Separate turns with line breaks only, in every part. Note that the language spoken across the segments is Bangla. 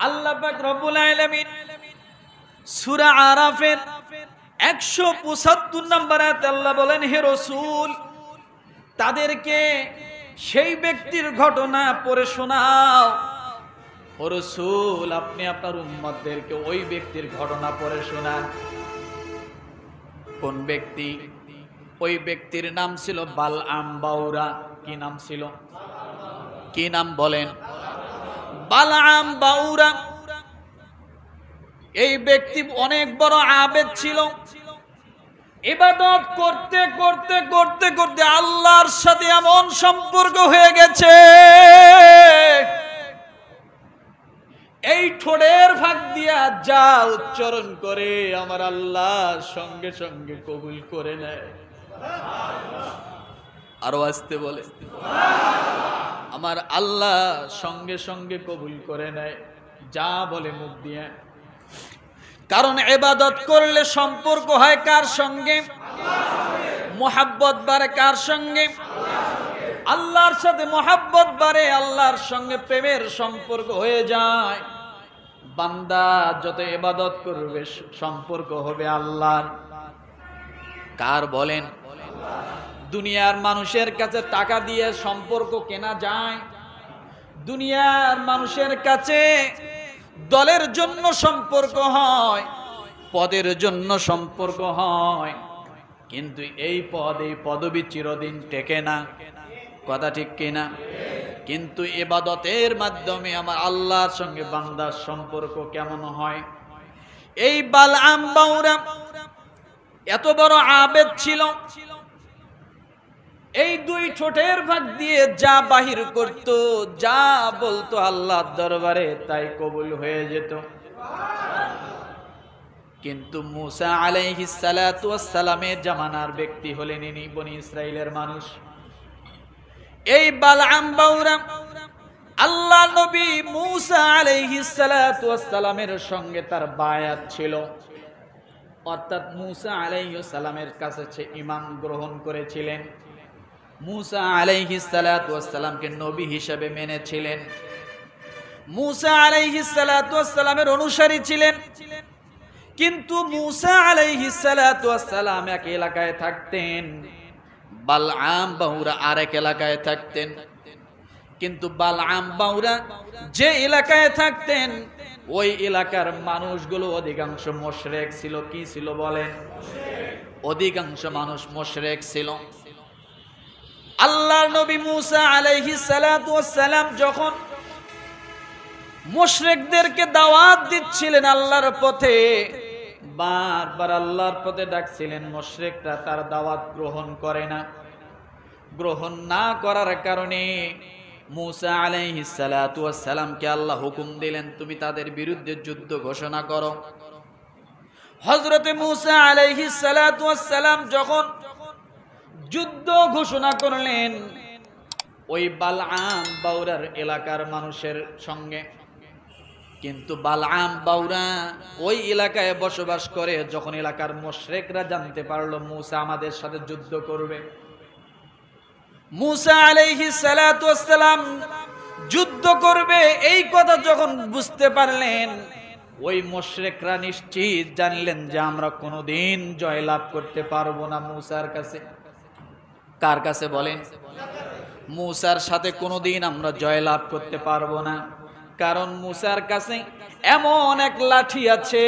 আল্লাহ পাক রব্বুল আলামিন সূরা আরাফের 175 নম্বর আয়াতে আল্লাহ বলেন, হে রাসূল, তাদেরকে সেই ব্যক্তির ঘটনা পড়ে শোনাও। ও রাসূল, আপনি আপনার উম্মতদেরকে ওই ব্যক্তির ঘটনা পড়ে শোনান। কোন ব্যক্তি? ওই ব্যক্তির নাম ছিল বালআম বাউরা। কি নাম ছিল? কি নাম বলেন? বালআম বাউরা। এই ব্যক্তি অনেক বড় আবেদ ছিল। ইবাদত করতে করতে করতে করতে আল্লাহর সাথে এমন সম্পর্ক হয়ে গেছে, এই ঠোঁটের ফাঁক দিয়া যা উচ্চারণ করে আমার আল্লাহ সঙ্গে সঙ্গে কবুল করে নেয়। আরো আসতে বলে, আমার আল্লাহ সঙ্গে সঙ্গে কবুল করে নেয় যা বলে মুখ দিয়ে। কারণ ইবাদত করলে সম্পর্ক হয় কার সঙ্গে? মোহাব্বত বাড়ে কার সঙ্গে? আল্লাহর সাথে মোহাব্বত বাড়ে, আল্লাহর সঙ্গে প্রেমের সম্পর্ক হয়ে যায়। বান্দা যত ইবাদত করবে সম্পর্ক হবে আল্লাহর। কার বলেন? দুনিয়ার মানুষের কাছে টাকা দিয়ে সম্পর্ক কেনা যায়, দুনিয়ার মানুষের কাছে দলের জন্য সম্পর্ক হয়, পদের জন্য সম্পর্ক হয়, কিন্তু এই পদ এই পদবি চিরদিন টেকে না। কথা ঠিক কিনা? কিন্তু ইবাদতের মাধ্যমে আমার আল্লাহর সঙ্গে বান্দার সম্পর্ক কেমন হয়? এই বালআম বাউরা এত বড় আবেদ ছিল, এই দুই ঠোঁটের ভাগ দিয়ে যা বাহির করত, যা বলতো আল্লাহর দরবারে তাই কবুল হয়ে যেত। কিন্তু মূসা আলাইহিস সালাতু ওয়াস সালামের জামানার ব্যক্তি হলেন ইনি, বনি ইসরাইলের মানুষ। এই বালআম বাউরা আল্লাহ নবী মূসা আলাইহিস সালাতু ওয়াস সালামের সঙ্গে তার বায়াত ছিল, অর্থাৎ মূসা আলাইহিস সালামের কাছে সে ঈমান গ্রহণ করেছিলেন, মূসা আলাইহিস সালাতু ওয়াস সালামকে নবী হিসেবে মেনেছিলেন, মূসা আলাইহিস সালাতু ওয়াস সালামের অনুসারী ছিলেন। কিন্তু মূসা আলাইহিস সালাতু ওয়াস সালাম এক এলাকায় থাকতেন, বালআম বাউরা আরেক এলাকায় থাকতেন। কিন্তু বালআম বাউরা যে এলাকায় থাকতেন ওই এলাকার মানুষগুলো অধিকাংশ মুশরিক ছিল। কি ছিল বলেন? অধিকাংশ মানুষ মুশরিক ছিল। আল্লাহর নবী মূসা আলাইহিস সালাতু ওয়াস সালাম যখন মুশরিকদেরকে দাওয়াত দিচ্ছিলেন আল্লাহর পথে, বারবার আল্লাহর পথে ডাকছিলেন, মুশরিকরা তার দাওয়াত গ্রহণ করে না। গ্রহণ না করার কারণে মূসা আলাইহিস সালাতু ওয়াস সালামকে আল্লাহ হুকুম দিলেন, তুমি তাদের বিরুদ্ধে যুদ্ধ ঘোষণা করো। হযরতে মূসা আলাইহিস সালাতু ওয়াস সালাম যখন যুদ্ধ ঘোষণা করলেন ওই বালআম বাউরার এলাকার মানুষের সঙ্গে, কিন্তু বালআম বাউরা ওই এলাকায় বসবাস করে। যখন এলাকার মুশরিকরা জানতে পারলো মূসা আমাদের সাথে যুদ্ধ করবে, মূসা আলাইহিস সালাতু ওয়াস সালাম যুদ্ধ করবে এই কথা যখন বুঝতে পারলেন, ওই মুশরিকরা নিশ্চিত জানলেন যে আমরা কোনোদিন জয়লাভ করতে পারবো না মূসার কাছে। কার কাছে বলেন? মূসার সাথে কোনোদিন আমরা জয়লাভ করতে পারবো না। কারণ মূসার কাছে এমন এক লাঠি আছে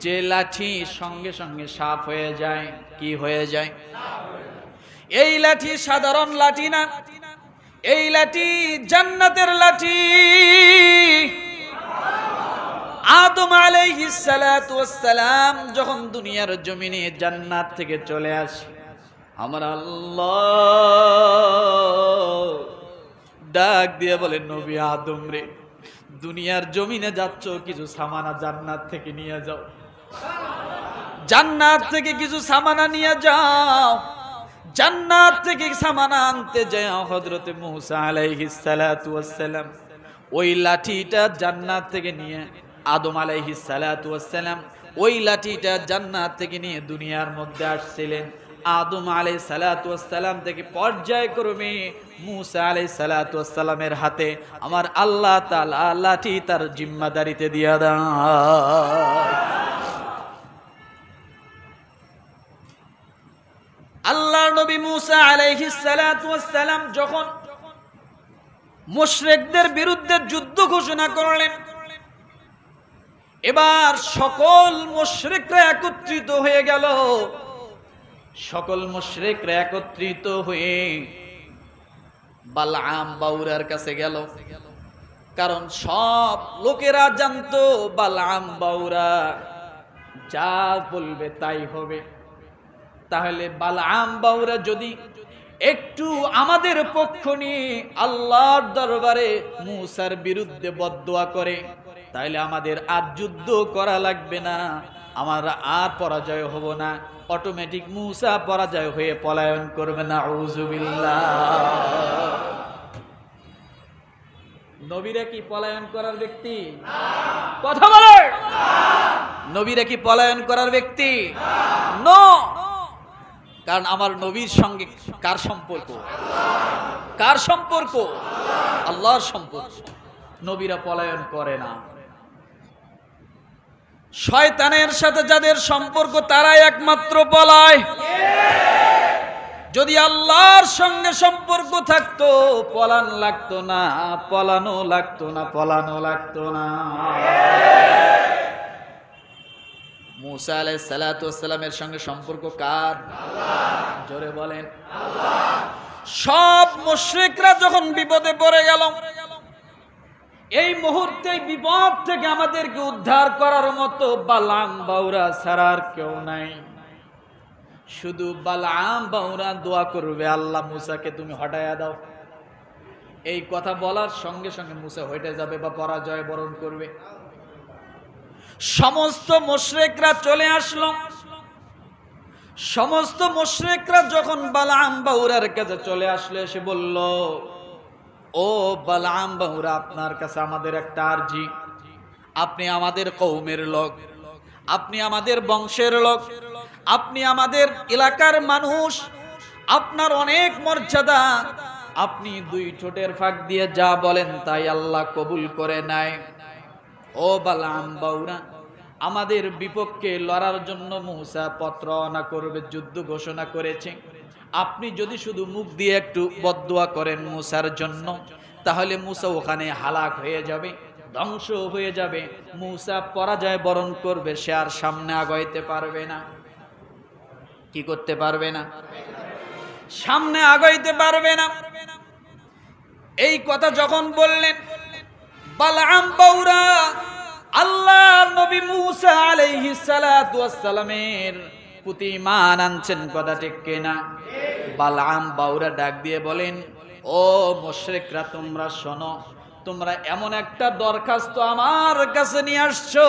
যে লাঠি সঙ্গে সঙ্গে সাপ হয়ে যায়। কি হয়ে যায়? এই লাঠি সাধারণ লাঠি না, এই লাঠি জান্নাতের লাঠি। আদম আলাইহিস সালাতু ওয়াস সালাম যখন দুনিয়ার জমিনে জান্নাত থেকে চলে আসে, আমার আল্লাহ ডাক দিয়ে বলেন, নবী আদম রে, দুনিয়ার জমিনে যাচ্ছ, কিছু সামানা জান্নাত থেকে নিয়ে যাও, জান্নাত থেকে কিছু সামানা নিয়ে যাও। জান্নাত থেকে সামানা আনতে যায় হযরতে মূসা আলাইহিস সালাতু ওয়াস সালাম ওই লাঠিটা জান্নাত থেকে নিয়ে, আদম আলাইহিস সালাতু ওয়াস সালাম ওই লাঠিটা জান্নাত থেকে নিয়ে দুনিয়ার মধ্যে আসছিলেন। আদম আলাইহিস সালাতু ওয়াস সালাম থেকে পর্যায়ক্রমে মূসা আলাইহিস সালাতু ওয়াস সালামের হাতে আমার আল্লাহ তাআলা লাঠি তার জিম্মাদারিতে দিয়া দেন। আল্লাহর নবী মূসা আলাইহিস সালাতু ওয়াস সালাম যখন মুশরিকদের বিরুদ্ধে যুদ্ধ ঘোষণা করলেন, এবার সকল মুশরিকরা একত্রিত হয়ে গেল। সকল মুশরিকরা একত্রিত হয়ে বালআম বাউরার কাছে গেল, কারণ সব লোকেরা জানতো বালআম বাউরা যা বলবে তাই হবে। তাহলে বালআম বাউরা যদি একটু আমাদের পক্ষ নিয়ে আল্লাহর দরবারে মূসার বিরুদ্ধে বদদোয়া করে, তাহলে আমাদের আর যুদ্ধ করা লাগবে না, আমরা আর পরাজয় হব না, অটোমেটিক মূসা পরাজয় হয়ে পলায়ন করবে না। আউযুবিল্লাহ। নবীরা কি পলায়ন করার ব্যক্তি? কথা বলে। নবীরা কি পলায়ন করার ব্যক্তি? নো। কারণ আমার নবীর সঙ্গে কার সম্পর্ক? কার সম্পর্ক? আল্লাহর সম্পর্ক। নবীরা পলায়ন করে না। শয়তানের সাথে যাদের সম্পর্ক তারাই একমাত্র পলায়। যদি আল্লাহর সঙ্গে সম্পর্ক থাকতো পলান লাগতো না, পলানো লাগতো না, পলানো লাগতো না। মূসা আলাইহিস সালাতু ওয়াস সালামের সঙ্গে সম্পর্ক কার? আল্লাহ। জোরে বলেন আল্লাহ। সব মুশরিকরা যখন বিপদে পড়ে গেল, এই মুহূর্তে বিপদ থেকে আমাদেরকে উদ্ধার করার মতো বালআম বাউরা ছাড়া আর কেউ নাই। শুধু বালআম বাউরা দোয়া করবে, আল্লাহ মূসাকে তুমি হটায়া দাও। এই কথা বলার সঙ্গে সঙ্গে মূসা হটে যাবে বা পরাজয় বরণ করবে। সমস্ত মুশরিকরা চলে আসলো। সমস্ত মুশরিকরা যখন বালআম বাউরার কাছে চলে আসলো, এসে বলল, ও বালআম বাউরা, আপনার কাছে আমাদের একটা আরজি। আপনি আমাদের কওমের লোক, আপনি আমাদের বংশের লোক, আপনি আমাদের এলাকার মানুষ, আপনার অনেক মর্যাদা, আপনি দুই ঠোঁটের ফাঁক দিয়ে যা বলেন তাই আল্লাহ কবুল করে নেয়। ও বালআম বাউরা, আমাদের বিপক্ষে লড়ার জন্য মূসা পত্র রওনা করবে, যুদ্ধ ঘোষণা করেছে। আপনি যদি শুধু মুখ দিয়ে একটু বদদোয়া করেন মূসার জন্য, তাহলে মূসা ওখানে হালাক হয়ে যাবে, ধ্বংস হয়ে যাবে। মূসা পরাজয় বরণ করবে, সে আর সামনে আগাইতে পারবে না। কি করতে পারবে না? সামনে আগাইতে পারবে না। এই কথা যখন বললেন বালআম বাউরা, আল্লাহ নবী মূসা আলাইহিস সালাতু ওয়াস সালামের প্রতি ঈমান আনছেন, কথা ঠিক কিনা? বালআম বাউরা ডাক দিয়ে বলেন, ও মুশরিকরা, তোমরা শোনো, তোমরা এমন একটা দরখাস্ত আমার কাছে নিয়ে আসছো,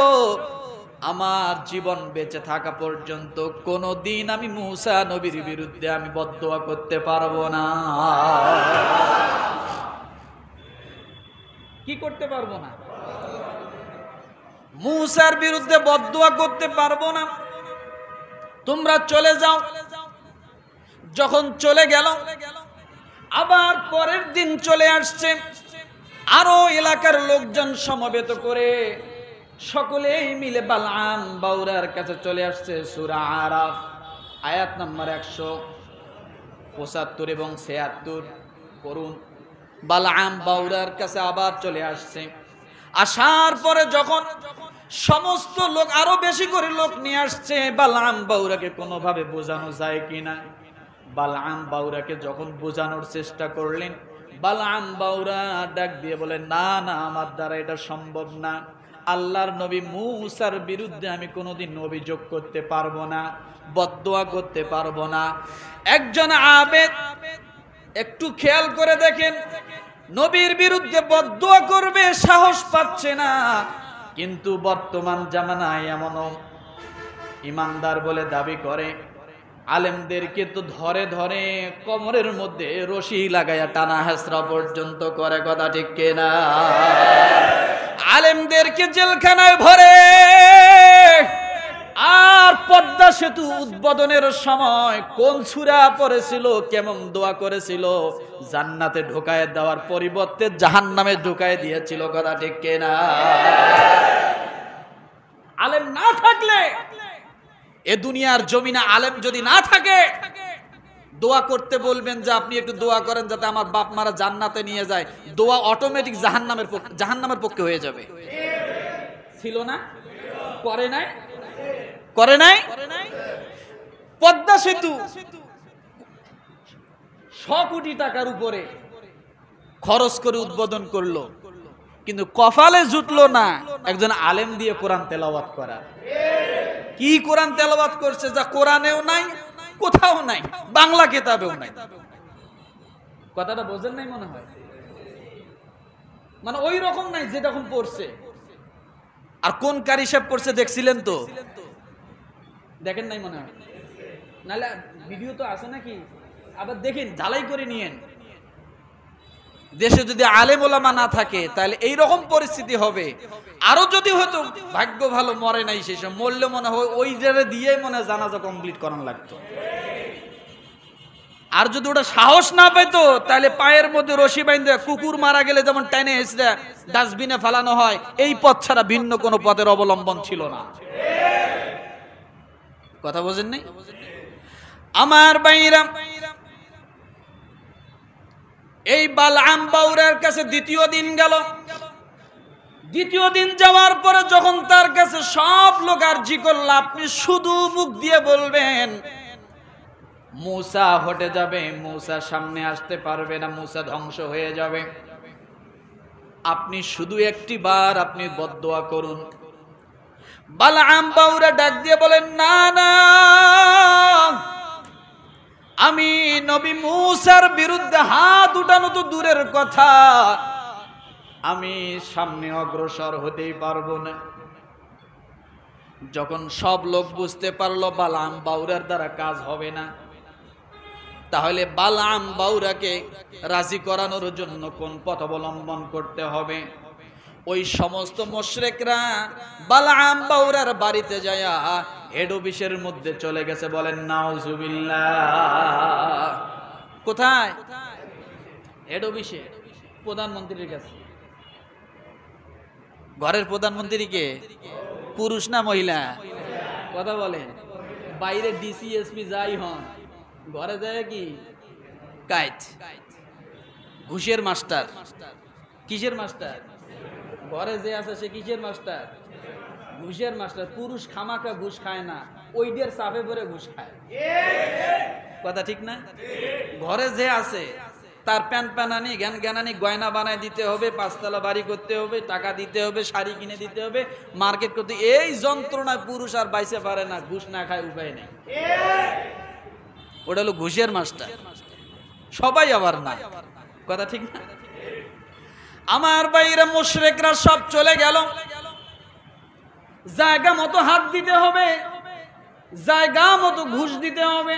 আমার জীবন বেঁচে থাকা পর্যন্ত কোনদিন আমি মূসা নবীর বিরুদ্ধে আমি বদদোয়া করতে পারবো না। কি করতে পারবো না? মূসার বিরুদ্ধে বদদোয়া করতে পারবো না। তোমরা চলে যাও। যখন চলে গেল, আবার পরের দিন চলে আসছে, আরো এলাকার লোকজন সমবেত করে সকলেই মিলে বালআম বাউরার কাছে চলে আসছে। সূরা আরাফ আয়াত নম্বর 175 এবং 76 পড়ুন। বালআম বাউরার কাছে আবার চলে আসছে। আসার পরে যখন সমস্ত লোক, আরো বেশি করে লোক নিয়ে আসছে, বালআম বাউরাকে কোনোভাবে বোঝানো যায় কিনা। বালআম বাউরাকে যখন বোঝানোর চেষ্টা করলেন, বালআম বাউরা ডাক দিয়ে বলে, না না, আমার দ্বারা এটা সম্ভব না। আল্লাহর নবী মূসার বিরুদ্ধে আমি কোনোদিন অভিযোগ করতে পারবো না, বদদোয়া করতে পারবো না। একজন আবেদ একটু খেয়াল করে দেখেন, নবীর বিরুদ্ধে বদদোয়া করবে সাহস পাচ্ছে না। কিন্তু বর্তমান জামানায় এমনও ইমানদার বলে দাবি করে, আলেমদেরকে তো ধরে ধরে কোমরের মধ্যে রশি লাগাইয়া টানা হেসরা পর্যন্ত করে, কথা ঠিক কিনা? আলেমদেরকে জেলখানায় ভরে, আর পদ্মা সেতু উদ্বোধনের সময় কোন সূরা পড়েছিল, কেমন দোয়া করেছিল? জান্নাতে ঢোকায় দেওয়ার পরিবর্তে জাহান্নামে ঢোকায় দিয়েছিল। কথা ঠিক কিনা? আলেম না থাকলে, এ দুনিয়ার জমিনে আলেম যদি না থাকে, দোয়া করতে বলবেন যে আপনি একটু দোয়া করেন যাতে আমার বাপ মারা জান্নাতে নিয়ে যায়, দোয়া অটোমেটিক জাহান্নামের পক্ষে হয়ে যাবে। ছিল না? করে নাই? করে নাই? পদ্মা সেতু 100 কোটি টাকার উপরে খরচ করে উদ্বোধন করলো, কিন্তু কপালে জুটলো না একজন আলেম দিয়ে কোরআন তেলাওয়াত করা। কি কোরআন তেলাওয়াত করছে যা কোরআনেও নাই, কোথাও নাই, বাংলা কিতাবেও নাই। কথাটা বোঝেন নাই মনে হয়? মানে ওই রকম নাই যেরকম পড়ছে। আর কোন কারি সাহেব পড়ছে দেখছিলেন তো? দেখেন নাই মনে হয়? নাহলে ভিডিও তো আছে নাকি? আবার দেখেন, ঝালাই করে নিয়েন। দেশে যদি আলেম ওলামা না থাকে তাহলে এইরকম পরিস্থিতি হবে। আরো যদি হয়তো ভাগ্য ভালো মরে নাই, শেষে মরলে মনে হয় ওই জায়গায় দিয়ে মনে হয় জানাজা কমপ্লিট করানো লাগতো। আর যদি ওটা সাহস না পাইতো তাহলে পায়ের মধ্যে রশি বাইন্ধে কুকুর মারা গেলে যেমন টেনে এসে ডাস্টবিনে ফেলানো হয়, এই পথ ছাড়া ভিন্ন কোনো পথের অবলম্বন ছিল না। কথা বোঝেন নাই? আমার বাইরা, এই বালআম বাউরার কাছে দ্বিতীয় দিন গেল। দ্বিতীয় দিন যাওয়ার পরে যখন তার কাছে সব লোক আরজি করল, আপনি শুধু মুখ দিয়ে বলবেন মুসা হটে যাবে, মুসা সামনে আসতে পারবে না, মুসা ধ্বংস হয়ে যাবে, আপনি শুধু একটি বার আপনি বদদোয়া করুন। বালআম বাউরা ডাক দিয়ে বলেন, না না, আমি নবী মুসার বিরুদ্ধে হাত উঠানো তো দূরের কথা, আমি সামনে অগ্রসর হতেই পারবো না। যখন সব লোক বুঝতে পারলো বালআম বাউরার দ্বারা কাজ হবে না, তাহলে বালআম বাউরাকে রাজি করানোর জন্য কোন পথ অবলম্বন করতে হবে? ওই সমস্ত মুশরিকরা বালআম বাউরার বাড়িতে যায়া হেড অফিসের মধ্যে চলে গেছে। বলেন নাউজুবিল্লাহ। কোথায়? হেড অফিসে, প্রধানমন্ত্রীর কাছে। ঘরের প্রধানমন্ত্রী কে? পুরুষ না মহিলা? কথা বলেন। বাইরে ডিসি এসপি যাই হন, ঘরে যায় কি কাইট, ঘুষের মাস্টার। কিসের মাস্টার? ঘরে যে আছে সে কিসের মাস্টার? ঘুষের মাস্টার। পুরুষ খামাকা ঘুষ খায় না, ওইদের চাপে পরে ঘুষ খায়। কথা ঠিক না? ঘরে যে আছে তার প্যান প্যানানি জ্ঞান জ্ঞানানি গয়না বানায় দিতে হবে, 5 তলা বাড়ি করতে হবে, টাকা দিতে হবে, শাড়ি কিনে দিতে হবে, মার্কেট করতে। এই যন্ত্রণায় পুরুষ আর বাইসে পারে না, ঘুষ না খায় উপায় নেই। ওটা হলো ঘুষের মাস্টার। সবাই আবার না। কথা ঠিক না? আমার বাইরে মুশরিকরা সব চলে গেল। জায়গা মতো হাত দিতে হবে, জায়গা মতো ঘুষ দিতে হবে,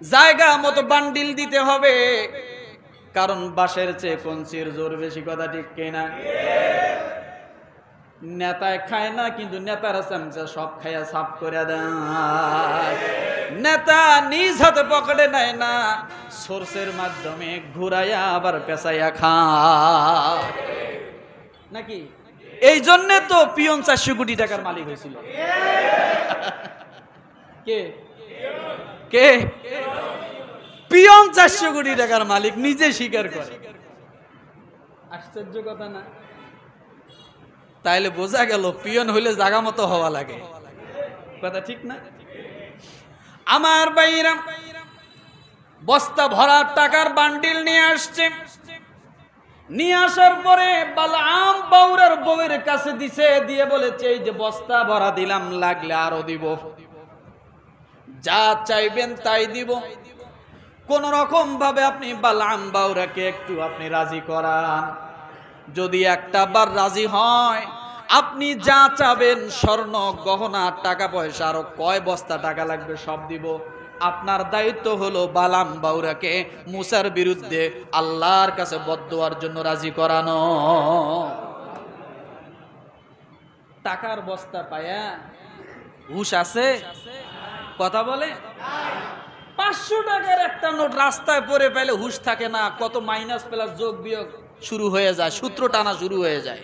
জায়গা মতো বান্ডিল দিতে হবে, কারণ বাঁশের চেয়ে কঞ্চির জোর বেশি। কথা ঠিক কিনা? নেতায় খায় না, কিন্তু নেতার চামচা সব খাইয়া সাফ করে দেয়। নেতা নিজ হাতে পকেটে নেয় না, সোর্সের মাধ্যমে ঘুরাইয়া আবার পেঁচাইয়া খায় নাকি? এই জন্যে তো পিয়ন 400 কোটি টাকার মালিক হয়েছিল। কে কে? পিয়ন 400 কোটি টাকার মালিক, নিজে স্বীকার করে। আশ্চর্য কথা না? তাইলে বোঝা গেল পিয়ন হইলে জায়গা মতো হওয়া লাগে। কথা ঠিক না? আমার বাইরা বস্তা ভরা টাকার বান্ডিল নিয়ে আসছে। নিয়ে আসার পরে বালআম বাউরার বউয়ের কাছে দিছে, দিয়ে বলেছে এই যে বস্তা ভরা দিলাম, লাগলে আরো দিব, যা চাইবেন তাই দিব। কোন রকম ভাবে আপনি বালআম বাউরাকে একটু আপনি রাজি করান। যদি একটা বার রাজি হয়, আপনি যা চাবেন, স্বর্ণ গহনা টাকা পয়সা আরো কয় বস্তা টাকা লাগবে সব দিব। আপনার দায়িত্ব হলো বালআম বাউরাকে মুসার বিরুদ্ধে আল্লাহর কাছে বদদোয়ার জন্য রাজি করানো। টাকার বস্তা পায়া হুশ আছে? কথা বলে। 500 টাকার একটা নোট রাস্তায় পড়ে পেলে হুশ থাকে না, কত মাইনাস প্লাস যোগ বিয়োগ শুরু হয়ে যায়, সূত্র টানা শুরু হয়ে যায়।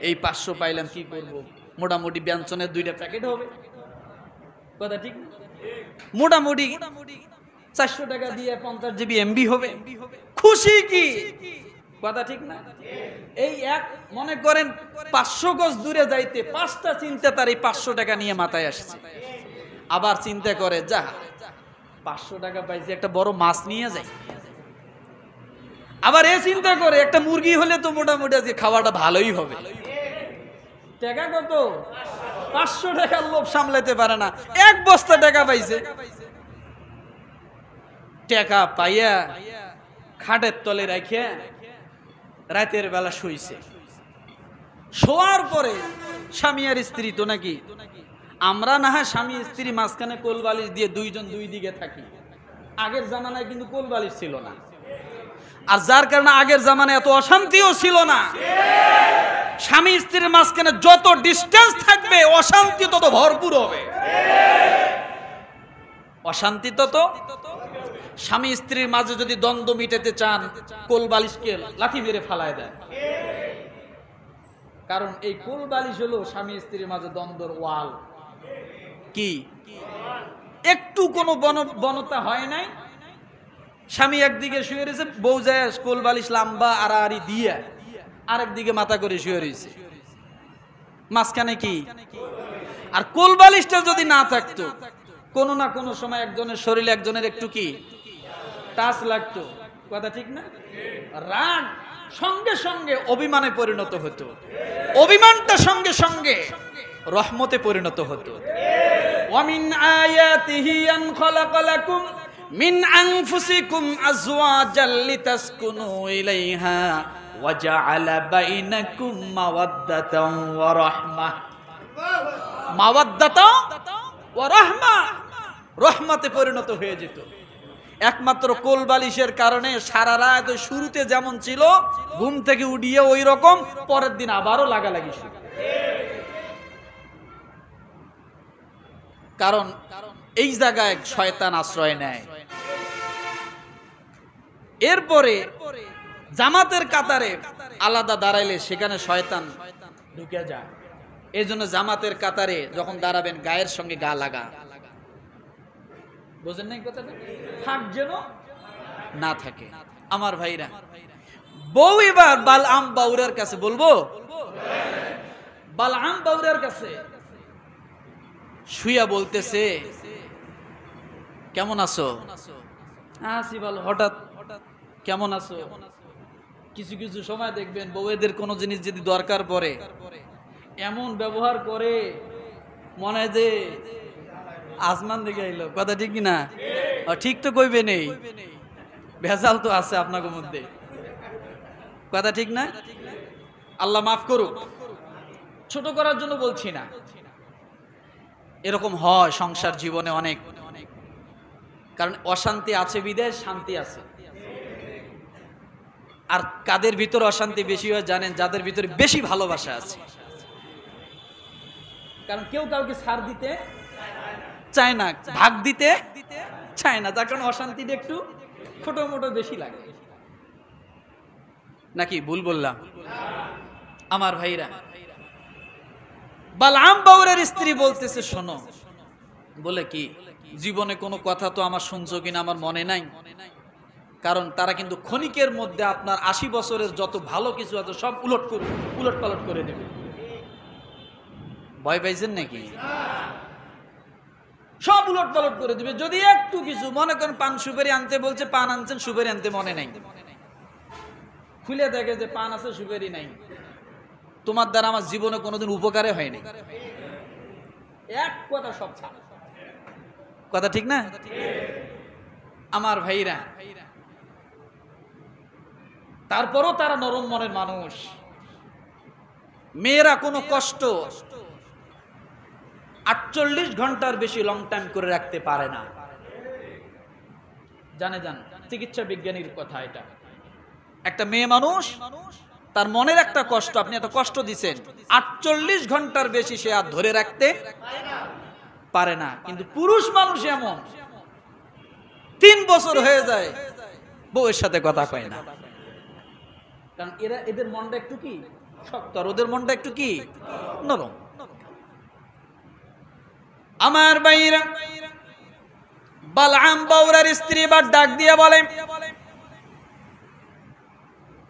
এই 500 পাইলাম কি করব, মোটামুটি ব্যঞ্জনের 2টা প্যাকেট হবে, কথা ঠিক না? মোটামুটি 400 টাকা দিয়ে 50 জিবি এমবি হবে, খুশি কি, কথা ঠিক না? এই এক মনে করেন 500 গজ দূরে যাইতে 5টা চিন্তা তার এই 500 টাকা নিয়ে মাথায় আসছে। আবার চিন্তা করে, যা 500 টাকা পাইছি, একটা বড় মাছ নিয়ে যাই। আবার এ চিন্তা করে একটা মুরগি হলে তো মোটামুটি আজকে খাওয়াটা ভালোই হবে। টাকা কত? 500 টাকার লোভ সামলাতে পারে না, 1 বস্তা টাকা পাইছে। টাকা পাইয়া খাটের তলে রাখিয়া রাতের বেলা শুইছে। শোয়ার পরে স্বামী আর স্ত্রী তো নাকি, আমরা না হয় স্বামী স্ত্রী মাঝখানে কোল বালিশ দিয়ে 2 জন 2 দিকে থাকি। আগের জামানায় কিন্তু কোল বালিশ ছিল না, আর যার কারণে আগের জামানায় এত অশান্তিও ছিল না। স্বামী স্ত্রীর মাঝখানে যত ডিস্টেন্স থাকবে অশান্তি তত ভরপুর হবে। অশান্তি তত। স্বামী স্ত্রীর মাঝে যদি দ্বন্দ্ব মিটাতে চান, কোল বালিশকে লাঠি মেরে ফালায় দেয়। কারণ এই কোল বালিশ হলো স্বামী স্ত্রীর মাঝে দ্বন্দ্বের ওয়াল। কি একটু কোনো বনতা হয় নাই? স্বামী একদিকে শুয়ে রয়েছে, বউ যায় কোল বালিশ লম্বা আড়াআড়ি দিয়ে আরেকদিকে মাথা করে শুয়ে রয়েছে, মাঝখানে কি? আর কোল বালিশটা যদি না থাকতো, কোনো না কোনো সময় একজনের শরীরে একজনের একটু কি টাচ লাগতো, কথা ঠিক না? রাগ সঙ্গে সঙ্গে অভিমানে পরিণত হতো, অভিমানটা সঙ্গে সঙ্গে রহমতে পরিণত হতো। ওয়ামিন আয়াতিহি আন খালাকালাকুম মিন আনফুসিকুম আজওয়াজাল লিতাসকুনু ইলাইহা ওয়া জাআলা বাইনাকুম মাওয়াদ্দাতান ওয়া রাহমাহ। মাওয়াদ্দাতা ওয়া রাহমাহ, রহমতে পরিণত হয়ে যেত। একমাত্র কোল বালিশের কারণে সারা রাত শুরুতে যেমন ছিল, ঘুম থেকে উঠিয়ে ওই রকম, পরের দিন আবারও লাগালাগি শুরু। কারণ এই জায়গায় শয়তান আশ্রয় নেয়। এরপরে জামাতের কাতারে আলাদা দাঁড়াইলে সেখানে শয়তান ঢুকে যায়। এই জন্য জামাতের কাতারে যখন দাঁড়াবেন গায়ের সঙ্গে গা লাগা, বুঝেন নাই কথাটা? ফাঁক যেন না থাকে। আমার ভাইরা, বউ এবার বালআম বাউরার কাছে বলবো, বালআম বাউরার কাছে শুইয়া বলতেছে, কেমন আছো? আছি ভালো। হঠাৎ কেমন আছো? কিছু কিছু সময় দেখবেন বউয়েদের কোনো জিনিস যদি দরকার পড়ে এমন ব্যবহার করে মনে হয় যে আসমান দিকে আইলো, কথা ঠিক না? ঠিক তো কইবে নেই, ভেজাল তো আছে আপনার মধ্যে, কথা ঠিক না? আল্লাহ মাফ করুক, ছোট করার জন্য বলছি না। এরকম হয় সংসার জীবনে অনেক, কারণ অশান্তি আছে বিদেশ শান্তি আছে। আর কাদের ভিতরে অশান্তি বেশি হয় জানেন? যাদের ভিতরে বেশি ভালোবাসা আছে। কারণ কেউ কাউকে ছাড় দিতে চায় না, ভাগ দিতে চায় না, যার কারণে অশান্তিটা একটু ছোট মোটো বেশি লাগে। নাকি ভুল বললাম? আমার ভাইরা, বালআম বাউরের স্ত্রী বলতেছে, শোনো। বলে কি, জীবনে কোনো কথা তো আমার শুনছো কিনা আমার মনে নাই, কারণ তারা কিন্তু ক্ষণিকের মধ্যে আপনার 80 বছরের যত ভালো কিছু আছে সব উলট পালট করে দেবে। ভয় পাইছেন নাকি? সব উলট পালট করে দিবে। যদি একটু কিছু মনে করেন, পান সুপারি আনতে বলছে, পান আনছেন, সুপারি আনতে মনে নাই, খুলে দেখে যে পান আছে সুপারি নাই, তোমার দ্বারা আমার জীবনে কোনোদিন উপকারে হয়নি, এক কথা সব ছাড়, কথা ঠিক না? আমার ভাইরা, তারপরও তারা নরম মনের মানুষ। মেয়েরা কোনো কষ্ট 48 ঘন্টার বেশি লং টাইম করে রাখতে পারে না। জানে চিকিৎসা বিজ্ঞানীর কথা এটা। একটা মেয়ে মানুষ তার মনের একটা কষ্ট, আপনি এত কষ্ট দিচ্ছেন, 48 ঘন্টার বেশি সে আর ধরে রাখতে পারে না। কিন্তু পুরুষ মানুষ এমন 3 বছর হয়ে যায় বউয়ের সাথে কথা কয় না, কারণ এদের মনটা একটু কি শক্ত, আর ওদের মনটা একটু কি নরম। আমার ভাইরা, বালআম বাউরার স্ত্রী বার ডাক দিয়ে বলে,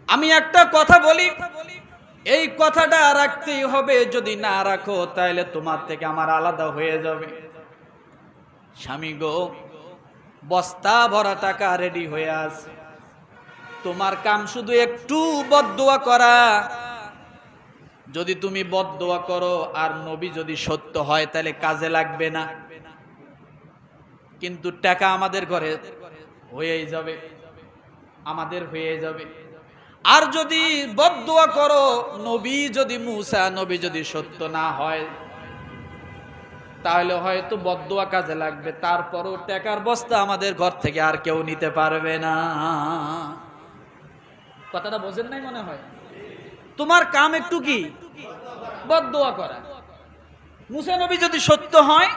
আমি একটা কথা বলি, এই কথাটা রাখতেই হবে, যদি না রাখো তাহলে তোমার থেকে আমার আলাদা হয়ে যাবে। স্বামী গো, বস্তা ভরা টাকা রেডি হয়ে আছে, তোমার কাম শুধু একটু বদদোয়া করা। যদি তুমি বদদোয়া করো আর নবী যদি সত্য হয় তাহলে কাজে লাগবে না, কিন্তু টাকা আমাদের ঘরে হয়েই যাবে, আমাদের হয়ে যাবে। আর যদি বদদোয়া করো, নবী যদি মুসা নবী যদি সত্য না হয় তাহলে হয়তো বদদোয়া কাজে লাগবে, তারপরও টাকার বস্তা আমাদের ঘর থেকে আর কেউ নিতে পারবে না। কথাটা বোঝেন নাই মনে হয়? তোমার কাম একটু কি বদদোয়া করা। মুসা নবী যদি সত্য হয়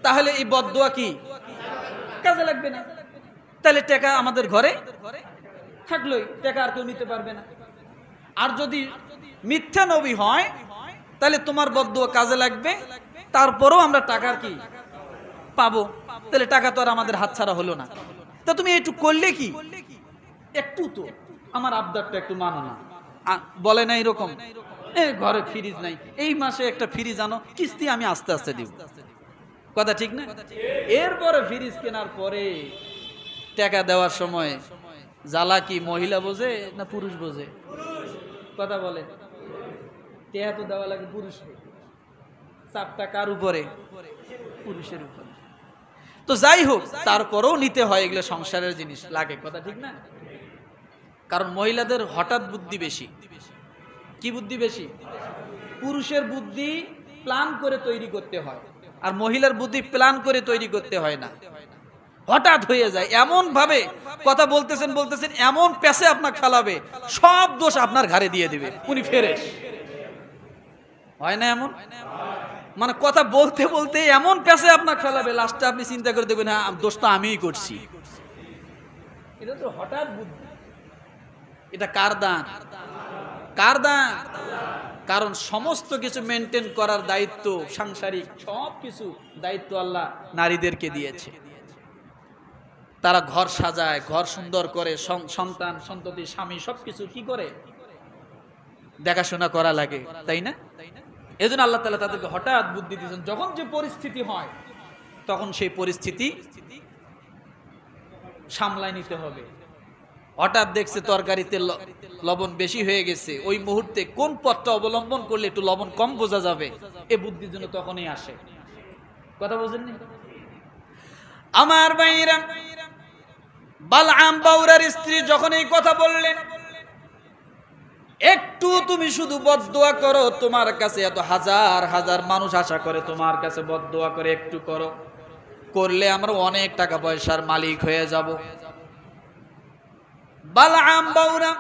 তাহলে এই বদদোয়া কি কাজে লাগবে না, তাহলে টাকা আমাদের ঘরে থাকলোই, টাকা আর কেউ নিতে পারবে না। আর যদি মিথ্যা নবী হয় তাহলে তোমার বদদোয়া কাজে লাগবে, তারপরেও আমরা টাকার কি পাবো, তাহলে টাকা তো আর আমাদের হাতছাড়া হলো না। তা তুমি একটু করলে কি, একটু তো আমার আবদারটা একটু মানো না। বলে না এরকম, ঘরে ফ্রিজ নাই, এই মাসে একটা ফ্রিজ আনো, কিস্তি আমি আস্তে আস্তে দিব। কথা ঠিক না? এরপরে ফ্রিজ কেনার পরে টাকা দেওয়ার সময় জ্বালা কি মহিলা বোঝে না পুরুষ বোঝে? কথা বলে, টাকা তো দেওয়া লাগে পুরুষকে, চাপটা কার উপরে? পুরুষের উপরে। তো যাই হোক, তারপরেও নিতে হয়, এগুলো সংসারের জিনিস লাগে। কথা ঠিক না? কারণ মহিলাদের হঠাৎ বুদ্ধি বেশি। কি বুদ্ধি বেশি? পুরুষের বুদ্ধি প্ল্যান করে তৈরি করতে হয়, আর মহিলার বুদ্ধি প্ল্যান করে তৈরি করতে হয় না, হঠাৎ হয়ে যায়। এমন ভাবে কথা বলতেছেন এমন পেছে আপনাকে ফেলাবে, সব দোষ আপনার ঘাড়ে দিয়ে দিবে, উনি ফেরেশ। হয় না এমন? মানে কথা বলতে বলতে এমন পেছে আপনাকে ফেলাবে, লাস্টে আপনি চিন্তা করে দেখবেন হ্যাঁ দোষটা আমিই করছি। এটা তো হঠাৎ বুদ্ধি। এটা কার দান? কার দান? কারণ সমস্ত কিছু মেনটেন করার দায়িত্ব, সাংসারিক সব কিছু দায়িত্ব আল্লাহ নারীদেরকে দিয়েছে। তারা ঘর সাজায়, ঘর সুন্দর করে, সন্তান সন্ততি স্বামী সবকিছু কি করে দেখাশোনা করা লাগে, তাই না? এই জন্য আল্লাহ তাআলা তাদেরকে হঠাৎ বুদ্ধি দিয়েছেন। যখন যে পরিস্থিতি হয় তখন সেই পরিস্থিতি সামলায় নিতে হবে। হঠাৎ দেখছে তরকারিতে লবণ বেশি হয়ে গেছে, ওই মুহূর্তে কোন পথটা অবলম্বন করলে একটু লবণ কম বোঝা যাবে, এ বুদ্ধির জন্য তখনই আসে। কথা বুঝেননি? আমার ভাইরা, বালআম বাউরার স্ত্রী যখন এই কথা বললেন, একটু তুমি শুধু বদদোয়া করো, তোমার কাছে এত হাজার হাজার মানুষ আশা করে তোমার কাছে বদদোয়া করে, একটু করো, করলে আমরা অনেক টাকা পয়সার মালিক হয়ে যাব। বালআম বাউরা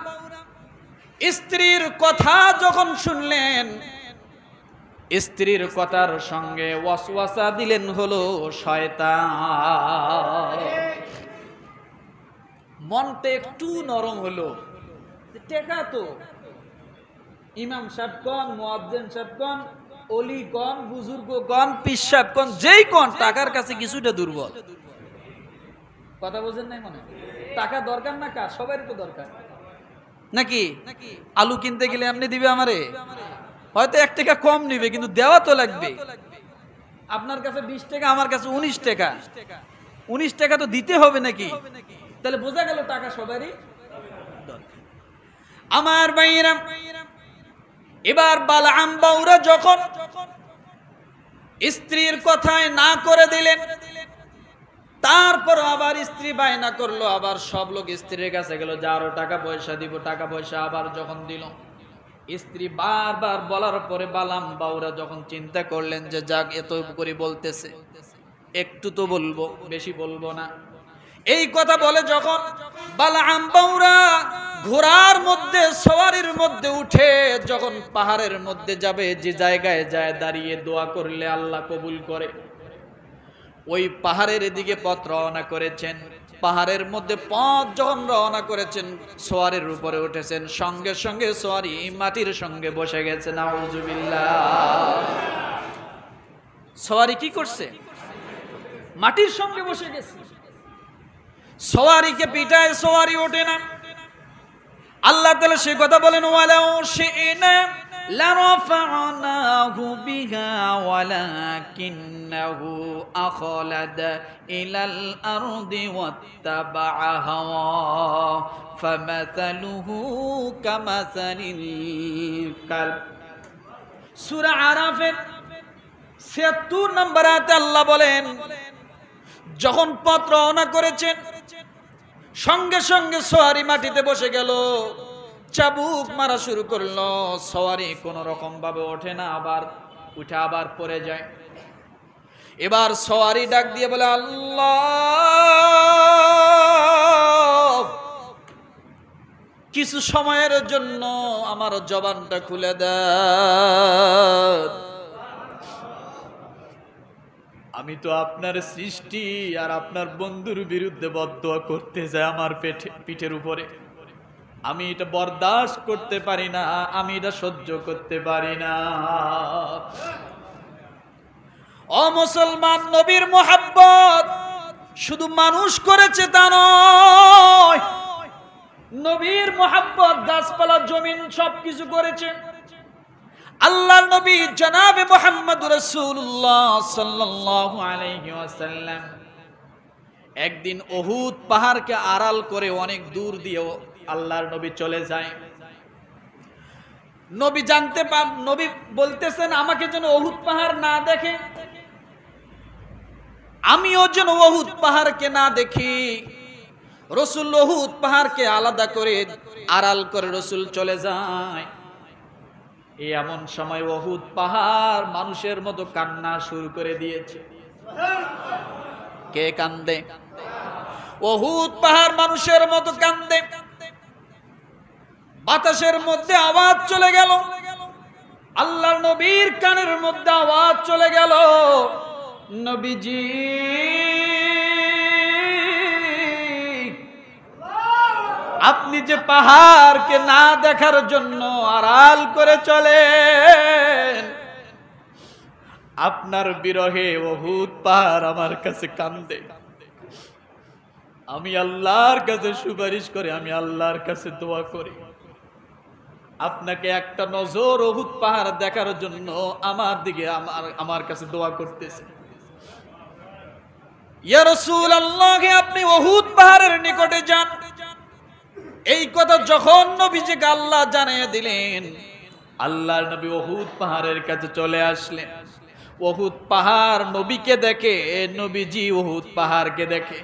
স্ত্রীর কথা যখন শুনলেন, স্ত্রীর কথার সঙ্গে ওয়াসওয়াসা দিলেন হলো শয়তান। মনটা একটু নরম হলো, টেকা তো ইমাম সাহেব কন, মুয়াজ্জিন সাহেব কন, ওলি কন, বুজুর্গ কন, পীর সাহেব কন, যেই কন, টাকার কাছে কিছুটা দুর্বল। কথা বোঝেন নাই মনে? টাকা দরকার না কার? সবারই তো দরকার নাকি? আলু কিনতে গেলে এমনি দিবে আমারে, হয়তো 1 টাকা কম নিবে, কিন্তু দেওয়া তো লাগবে। আপনার কাছে 20 টাকা, আমার কাছে 19 টাকা, 19 টাকা তো দিতে হবে নাকি? তাহলে বোঝা গেল টাকা সবারই দরকার। আমার ভাইরা, এবার বালআম বাউরা যখন স্ত্রীর কথায় না করে দিলেন, তারপর আবার স্ত্রী বায়না করলো, আবার সব লোক স্ত্রীর কাছে গেল যে আরো টাকা পয়সা দিব, টাকা পয়সা আবার যখন দিল, স্ত্রী বারবার বলার পরে বালআম বাউরা যখন চিন্তা করলেন যে যাক এত করে বলতেছে, একটু তো বলবো, বেশি বলবো না। এই কথা বলে যখন বালআম বাউরা ঘোড়ার মধ্যে সওয়ারির মধ্যে উঠে যখন পাহাড়ের মধ্যে যাবে, যে জায়গায় যায় দাঁড়িয়ে দোয়া করলে আল্লাহ কবুল করে, ওই পাহাড়ের দিকে পথ রওনা করেছেন। পাহাড়ের মধ্যে পথ যখন রওনা করেছেন, সওয়ারির উপরে উঠেছেন, সঙ্গে সঙ্গে সওয়ারি মাটির সঙ্গে বসে গেছে। নাউজুবিল্লাহ। সওয়ারি কি করছে? মাটির সঙ্গে বসে গেছে। সওয়ারিকে পিটায় সওয়ারি ওঠে না। আল্লাহ তাআলা সে কথা বলেন, ওয়ালাউ শি'না লারাফা'নাহু বিহা ওয়ালাকিন্নাহু আখলাদা ইলাল আরদি ওয়াত্তাবা'a হাওয়া ফামাসালুহু কামাসালিল কালব। সূরা আরাফের ৭৬ নম্বর আয়াতে আল্লাহ বলেন, যখন পথ রওনা করেছেন, সঙ্গে সঙ্গে সওয়ারি মাটিতে বসে গেল, চাবুক মারা শুরু করলো। সওয়ারি কোন রকম ভাবে ওঠে না, আবার উঠে আবার পড়ে যায়। এবার সওয়ারি ডাক দিয়ে বলে, আল্লাহ, কিছু সময়ের জন্য আমার জবানটা খুলে দেন। আমি তো আপনার সৃষ্টি আর আপনার বন্ধুর বিরুদ্ধে বদদোয়া করতে যাই আমার পিঠের উপরে। আমি এটা বরদাস্ত করতে পারি না, আমি এটা সহ্য করতে পারি না। ও মুসলমান, নবীর মুহাব্বত শুধু মানুষ করেছে তা নয়, নবীর মুহাব্বত গাছপালা জমিন সবকিছু করেছে। আল্লাহর নবী জনাবে মুহাম্মদুর রাসূলুল্লাহ সাল্লাল্লাহু আলাইহি ওয়াসাল্লাম একদিন উহুদ পাহাড়কে আড়াল করে অনেক দূর দিয়ে আল্লাহর নবী চলে যায়। নবী নবী বলতেছেন, আমাকে যেন উহুদ পাহাড় না দেখে, আমিও যেন উহুদ পাহাড়কে না দেখি। রাসূল উহুদ পাহাড়কে আলাদা করে আড়াল করে রাসূল চলে যায়। এমন সময় উহুদ পাহাড় মানুষের মতো কান্না শুরু করে দিয়েছে। কে কান্দে? উহুদ পাহাড় মানুষের মতো কান্দে। বাতাসের মধ্যে আওয়াজ চলে গেল, আল্লাহর নবীর কানের মধ্যে আওয়াজ চলে গেল, নবীজি আপনি যে পাহাড়কে না দেখার জন্য আড়াল করে চলেন, আপনার বিরহে উহুদ পাহাড় আমার কাছে কান্দে। আমি আল্লাহর কাছে সুপারিশ করে, আমি আল্লাহর কাছে দোয়া করি, আপনাকে একটা নজর উহুদ পাহাড় দেখার জন্য আমার দিকে আমার কাছে দোয়া করতেছে। ইয়া রাসূলুল্লাহ, আপনি উহুদ পাহাড়ের নিকটে যান। এই কথা যখন নবীজিকে আল্লাহ জানিয়ে দিলেন, আল্লাহর নবী উহুদ পাহাড়ের কাছে চলে আসলেন। উহুদ পাহাড় নবীকে দেখে, নবীজি উহুদ পাহাড়কে দেখে।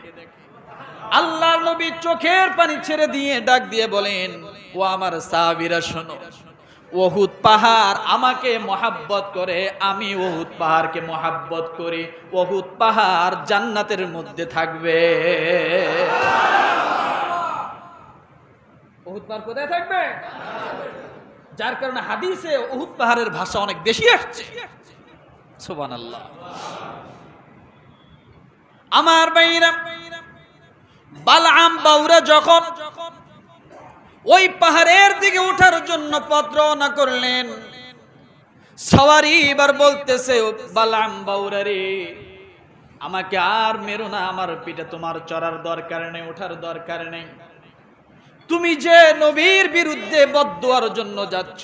আল্লাহর নবী চোখের পানি ছেড়ে দিয়ে ডাক দিয়ে বলেন, ও আমার সাহাবীরা শোনো, উহুদ পাহাড় আমাকে মহাব্বত করে, আমি উহুদ পাহাড়কে মহাব্বত করি। উহুদ পাহাড় জান্নাতের মধ্যে থাকবে। উহুদ পাহাড় কোথায় থাকবে? যার কারণে হাদিসে উহুদ পাহাড়ের ভাষা অনেক বেশি আসছে। সুবহানাল্লাহ। আমার ভাইরা, বালআম বাউরা যখন ওই পাহাড়ের দিকে ওঠার জন্য পথ রওনা করলেন, সওয়ারি এবার বলতেছে, বালআম বাউরা রে, আমাকে আর মেরো না, আমার পিঠে তোমার চড়ার দরকার নেই, ওঠার দরকার নেই। তুমি যে নবীর বিরুদ্ধে বদদুয়ার জন্য যাচ্ছ,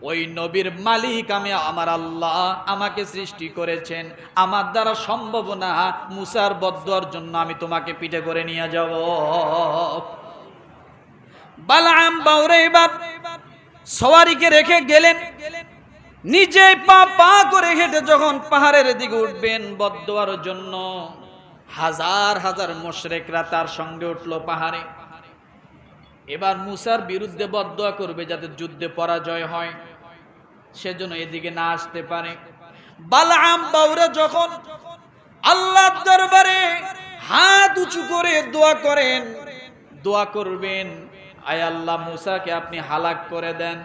ওই নবীর মালিক আমি, আমার আল্লাহ আমাকে সৃষ্টি করেছেন, আমার দ্বারা সম্ভব না মুসার বদদুয়ার জন্য আমি তোমাকে পিঠে করে নিয়ে যাব। বালআম বাউরা এবার সওয়ারিকে রেখে গেলেন, নিজে পা পা করে হেঁটে যখন পাহাড়ের দিকে উঠবেন বদদুয়ার জন্য, হাজার হাজার মুশরিকরা তার সঙ্গে উঠলো পাহাড়ে। এবার মুসার বিরুদ্ধে বদদুয়া করবে যাতে যুদ্ধে পরাজয় হয়, সেজন্য এদিকে না আসতে পারে। বালআম বাউরা যখন আল্লাহর দরবারে হাত উঁচু করে দোয়া করেন, দোয়া করবেন, আয় আল্লাহ মুসাকে আপনি হালাক করে দেন,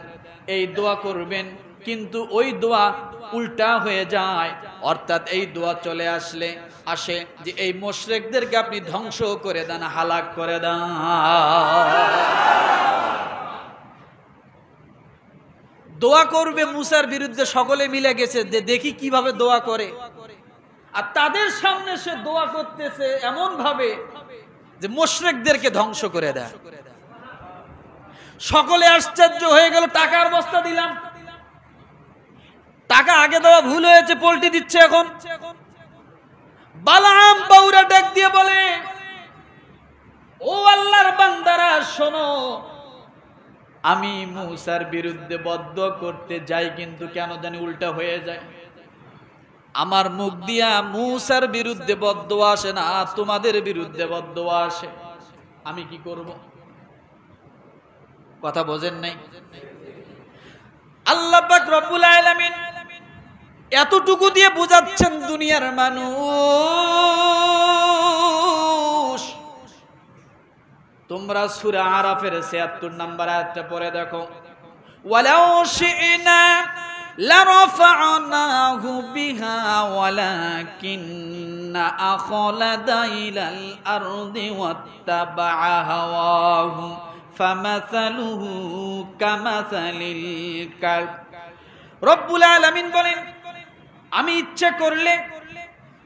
এই দোয়া করবেন। কিন্তু ওই দোয়া উল্টা হয়ে যায়, অর্থাৎ এই দোয়া চলে আসে যে এই মুশরিকদেরকে আপনি ধ্বংস করে দেন, হালাক করে দেন। দোয়া করবে মুসার বিরুদ্ধে, সকলে মিলে গেছে যে দেখি কিভাবে দোয়া করে, আর তাদের সামনে সে দোয়া করতেছে এমন ভাবে যে মুশরিকদেরকে ধ্বংস করে দেয়। সকলে আশ্চর্য হয়ে গেল। টাকার বস্তা দিলাম, টাকা আগে দেওয়া ভুল হয়েছে, পল্টি দিচ্ছে এখন। বালাম বাউরা ডাক দিয়ে বলে, ও আল্লাহর বান্দারা শোনো, আমি মুসার বিরুদ্ধে বদদোয়া করতে যাই, কিন্তু কেন জানি উল্টা হয়ে যায়। আমার মুখ দিয়া মুসার বিরুদ্ধে বদদোয়া আসে না, তোমাদের বিরুদ্ধে বদদোয়া আসে। আমি কি করব? কথা বোঝেন নাই? আল্লাহ পাক রব্বুল আলামিন এতটুকু দিয়ে বোঝাচ্ছেন দুনিয়ার মানুষ। তোমরা সূরা আরাফের ৭৬ নম্বর আয়াতটা পড়ে দেখো, ওয়ালাউ শি'না লারাফা'নাহু বিহা ওয়ালাকিন্না আখলাদা ইলাল আরদি ওয়াত্তাবা'a হাওয়াহু ফামাসালুহু কামাসালিল কালব। রব্বুল আলামিন বলেন, আমি ইচ্ছা করলে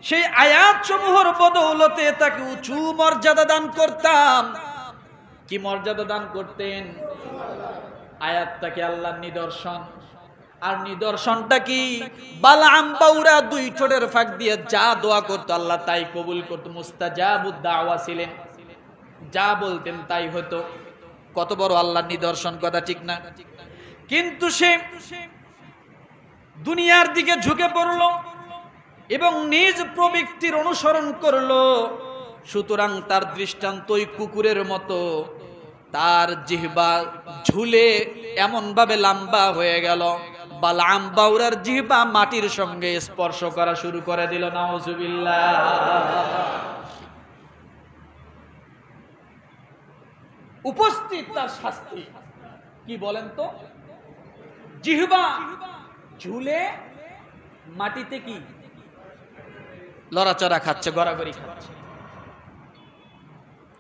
সেই আয়াত সমূহের বদৌলতে তাকে উঁচু মর্যাদা দান করতাম। কি মর্যাদা দান করতেন? আয়াতটাকে আল্লাহর নিদর্শন। আর নিদর্শনটা কি? বালাম বাউরা দুই ঠোঁটের ফাঁক দিয়ে যা দোয়া করতো আল্লাহ তাই কবুল করতো। মুস্তাজাবুদ দাওয়া ছিলেন, যা বলতেন তাই হতো। কত বড় আল্লাহর নিদর্শন, কথা ঠিক না? কিন্তু সে দুনিয়ার দিকে ঝুঁকে পড়লো এবং নিজ প্রবৃত্তির অনুসরণ করলো। সুতরাং তার দৃষ্টান্ত ওই কুকুরের মতো, তার জিহ্বা ঝুলে এমন ভাবে লম্বা হয়ে গেল, বালাম বাউরার জিহ্বা মাটির সঙ্গে স্পর্শ করা শুরু করে দিল। নাউজুবিল্লাহ। উপস্থিত তার শাস্তি কি বলেন তো? জিহ্বা ঝুলে মাটিতে কি লড়াচড়া খাচ্ছে, গড়াগড়ি খাচ্ছে।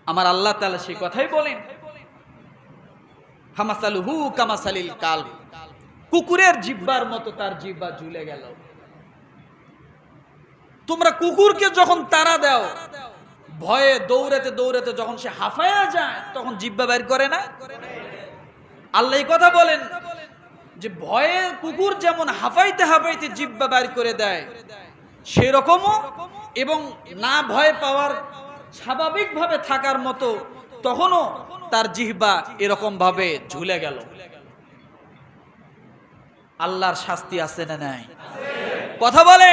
আমার আল্লাহ তাআলা সেই কথাই বলেন, ফামাসালুহু কামাসালিল কালব, কুকুরের জিহ্বার মতো তার জিহ্বা ঝুলে গেল। তোমরা কুকুরকে যখন তাড়া দাও, ভয়ে দৌড়াতে দৌড়াতে যখন সে হাঁফায়া যায়, তখন জিহ্বা বের করে না? আল্লাহ এই কথা বলেন যে ভয়ে কুকুর যেমন হাঁফাইতে হাঁফাইতে জিহ্বা বের করে দেয়, সেরকমও এবং না ভয় পাওয়ার স্বাভাবিকভাবে থাকার মতো তখনও তার জিহ্বা এরকম ভাবে ঝুলে গেল। আল্লাহর শাস্তি আছে না নাই? কথা বলে।